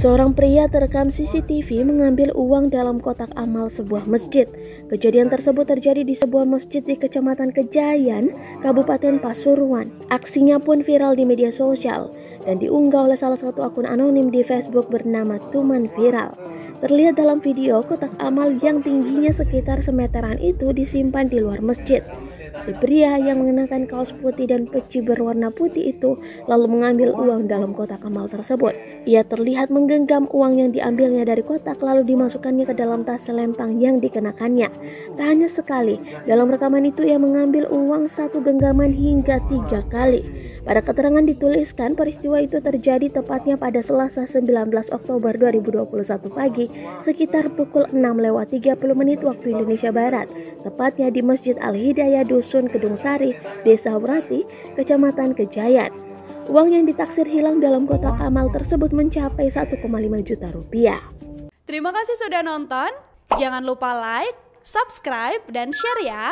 Seorang pria terekam CCTV mengambil uang dalam kotak amal sebuah masjid. Kejadian tersebut terjadi di sebuah masjid di Kecamatan Kejayan, Kabupaten Pasuruan. Aksinya pun viral di media sosial dan diunggah oleh salah satu akun anonim di Facebook bernama Tuman Viral. Terlihat dalam video, kotak amal yang tingginya sekitar semeteran itu disimpan di luar masjid. Si pria yang mengenakan kaos putih dan peci berwarna putih itu lalu mengambil uang dalam kotak amal tersebut. Ia terlihat menggenggam uang yang diambilnya dari kotak lalu dimasukkannya ke dalam tas selempang yang dikenakannya. Tak hanya sekali, dalam rekaman itu ia mengambil uang satu genggaman hingga 3 kali. Pada keterangan dituliskan peristiwa itu terjadi tepatnya pada Selasa 19 Oktober 2021 pagi sekitar pukul 6:30 waktu Indonesia Barat, tepatnya di Masjid Al-Hidayah Dusun Kedung Sari, Desa Wrati, Kecamatan Kejayan. Uang yang ditaksir hilang dalam kotak amal tersebut mencapai 1,5 juta rupiah. Terima kasih sudah nonton. Jangan lupa like, subscribe, dan share ya.